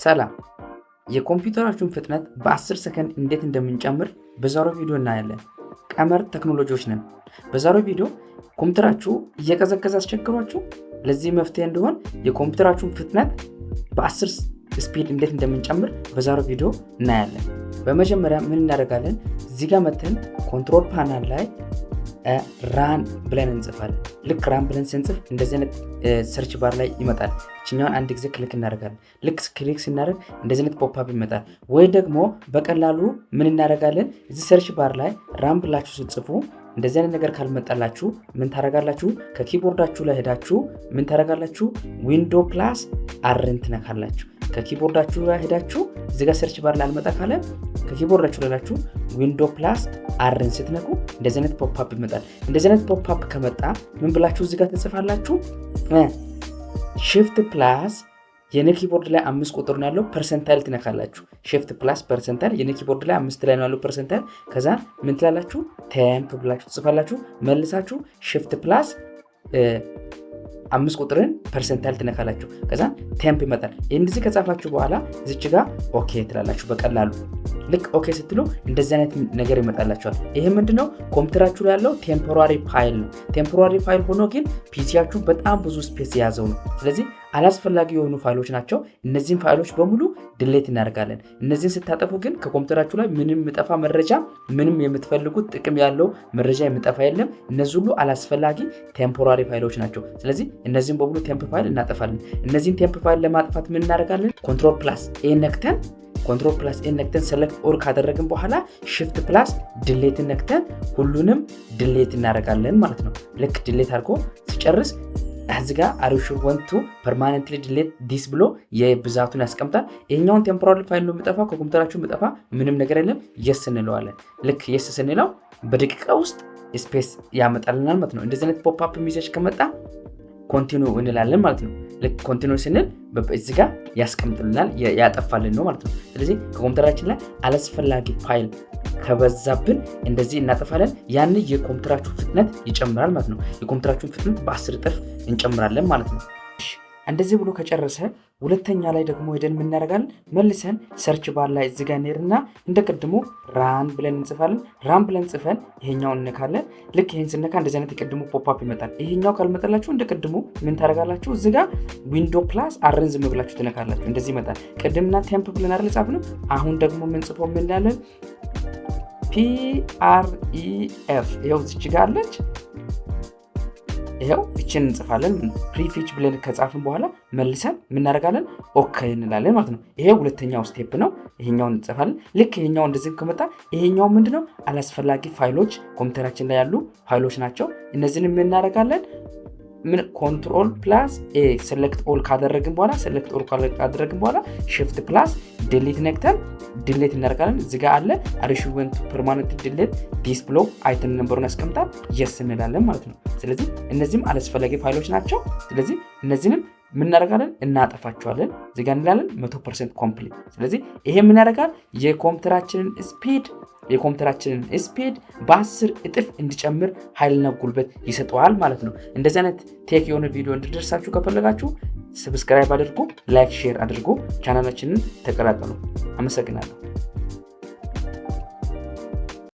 ሰላም የኮምፒውተራችሁን ፍጥነት በ10 ሰከንድ እንዴት እንደምንጨምር በዛሬው ቪዲዮ እናያለን። ቀመር ቴክኖሎጂዎች ነን። በዛሬው ቪዲዮ ኮምፒውተራችሁ እየቀዘቀዘ አስቸግሯችሁ ለዚህ መፍትሄ እንዲሆን የኮምፒውተራችሁን ፍጥነት በ10 ስፒድ እንዴት እንደምንጨምር በዛሬው ቪዲዮ እናያለን። በመጀመሪያ ምን እናደርጋለን? እዚህ ጋር መተን ኮንትሮል ፓናል ላይ ራን ብለን እንጽፋለን። ልክ ራን ብለን ስንጽፍ እንደዚህ አይነት ሰርች ባር ላይ ይመጣል። እኛውን አንድ ጊዜ ክሊክ እናደርጋለን። ልክ ክሊክ ስናደርግ እንደዚህ አይነት ፖፕ አፕ ይመጣል። ወይ ደግሞ በቀላሉ ምን እናደርጋለን? እዚህ ሰርች ባር ላይ ራን ብላችሁ ስትጽፉ እንደዚህ አይነት ነገር ካልመጣላችሁ ምን ታደርጋላችሁ? ከኪቦርዳችሁ ላይ ሄዳችሁ ምን ታደርጋላችሁ? ዊንዶ ፕላስ አርን ትነካላችሁ። ከኪቦርዳችሁ ላይ ሄዳችሁ እዚህ ጋር ሰርች ባር ላይ አልመጣ ካለ ከኪቦርዳችሁ ላይ ሄዳችሁ ዊንዶ ፕላስ አርን ስትነኩ እንደዚህ አይነት ፖፕ አፕ ይመጣል። እንደዚህ አይነት ፖፕ አፕ ከመጣ ምን ብላችሁ እዚህ ጋር ትጽፋላችሁ? shift ፕላስ የኔ ኪቦርድ ላይ 5 ቁጥር ነው ያለው ፐርሰንታይል ትነካላችሁ። shift ፕላስ ፐርሰንታይል የኔ ኪቦርድ ላይ 5 ላይ ነው ያለው ፐርሰንታይል። ከዛ ምን ትላላችሁ? ቴምፕ ብላችሁ ትጽፋላችሁ። መልሳችሁ shift ፕላስ 5 ቁጥርን ፐርሰንታይል ትነካላችሁ። ከዛ ቴምፕ ይመጣል። እንደዚህ ከጻፋችሁ በኋላ እዚች ጋር ኦኬ ትላላችሁ በቀላሉ። ልክ ኦኬ ስትሉ እንደዚህ አይነት ነገር ይመጣላችኋል። ይሄ ምንድነው? ኮምፒውተራችሁ ላይ ያለው ቴምፖራሪ ፋይል ነው። ቴምፖራሪ ፋይል ሆኖ ግን ፒሲያችሁ በጣም ብዙ ስፔስ የያዘው ነው። ስለዚህ አላስፈላጊ የሆኑ ፋይሎች ናቸው። እነዚህን ፋይሎች በሙሉ ድሌት እናደርጋለን። እነዚህን ስታጠፉ ግን ከኮምፒውተራችሁ ላይ ምንም የሚጠፋ መረጃ፣ ምንም የምትፈልጉት ጥቅም ያለው መረጃ የሚጠፋ የለም። እነዚህ ሁሉ አላስፈላጊ ቴምፖራሪ ፋይሎች ናቸው። ስለዚህ እነዚህን በሙሉ ቴምፕ ፋይል እናጠፋለን። እነዚህን ቴምፕ ፋይል ለማጥፋት ምን እናደርጋለን? ኮንትሮል ፕላስ ኤ ነክተን ሰሌክት ኦል ካደረግን በኋላ shift ፕላስ ድሌት ነክተን ሁሉንም ድሌት እናደርጋለን ማለት ነው። ልክ ድሌት አድርጎ ሲጨርስ እዚህ ጋር are you sure want to permanently delete this ብሎ የብዛቱን ያስቀምጣል። ይሄኛውን ቴምፖራሪ ፋይል ነው የሚጠፋው፣ ከኮምፒውተራችሁ የሚጠፋ ምንም ነገር የለም። yes እንለዋለን። ልክ yes ስንለው በደቂቃ ውስጥ ስፔስ ያመጣልናል ማለት ነው። እንደዚህ አይነት ፖፕ አፕ ሜሴጅ ከመጣ ኮንቲኒው እንላለን ማለት ነው። ልክ ኮንቲኒው ስንል እዚህ ጋር ያስቀምጥልናል፣ ያጠፋልን ነው ማለት ነው። ስለዚህ ከኮምፒውተራችን ላይ አላስፈላጊ ፋይል ከበዛብን እንደዚህ እናጠፋለን። ያን የኮምፒውተራችሁ ፍጥነት ይጨምራል ማለት ነው። የኮምፒውተራችሁን ፍጥነት በ10 እጥፍ እንጨምራለን ማለት ነው። እንደዚህ ብሎ ከጨረሰ ሁለተኛ ላይ ደግሞ ሄደን ምን እናደርጋለን? መልሰን ሰርች ባር ላይ እዚህ ጋር እንሄድና እንደቀድሞ ራን ብለን እንጽፋለን። ራን ብለን ጽፈን ይሄኛውን እንነካለን። ልክ ይሄን ስነካ እንደዚህ አይነት የቀድሞ ፖፕ አፕ ይመጣል። ይሄኛው ካልመጣላችሁ እንደቀድሞ ምን ታደርጋላችሁ? እዚህ ጋር ዊንዶ ፕላስ አርን ዝም ብላችሁ ትነካላችሁ። እንደዚህ ይመጣል። ቅድምና ቴምፕ ብለን አይደል ጻፍነው። አሁን ደግሞ ምን ጽፎ ምን እንላለን? PREF ይኸው እዚች ጋር አለች። ይሄው እቺን እንጽፋለን። ፕሪፊች ብለን ከጻፍን በኋላ መልሰን ምን እናደርጋለን? ኦኬ እንላለን ማለት ነው። ይሄ ሁለተኛው ስቴፕ ነው። ይሄኛውን እንጽፋለን። ልክ ይሄኛው እንደዚህ ከመጣ ይሄኛው ምንድነው? አላስፈላጊ ፋይሎች ኮምፒውተራችን ላይ ያሉ ፋይሎች ናቸው። እነዚህን ምን እናደርጋለን? ምን ኮንትሮል ፕላስ ኤ ሴሌክት ኦል ካደረግን በኋላ shift ፕላስ ዲሊት ነክተን ዲሊት እናደርጋለን። እዚህ ጋር አለ are you want to permanently delete this ብሎ አይተም ነምበሩን ያስቀምጣል። yes እንላለን ማለት ነው። ስለዚህ እነዚህም አላስፈላጊ ፋይሎች ናቸው። ስለዚህ እነዚህንም ምን እናደርጋለን? እናጠፋቸዋለን። እዚህ ጋር እንላለን 100% ኮምፕሊት። ስለዚህ ይሄ ምን ያደርጋል? የኮምፒውተራችንን ስፒድ በ10 እጥፍ እንዲጨምር ኃይልና ጉልበት ይሰጠዋል ማለት ነው። እንደዚህ አይነት ቴክ የሆነ ቪዲዮ እንዲደርሳችሁ ከፈለጋችሁ ሰብስክራይብ አድርጉ፣ ላይክ፣ ሼር አድርጉ፣ ቻናላችንን ተቀላቀሉ። አመሰግናለሁ።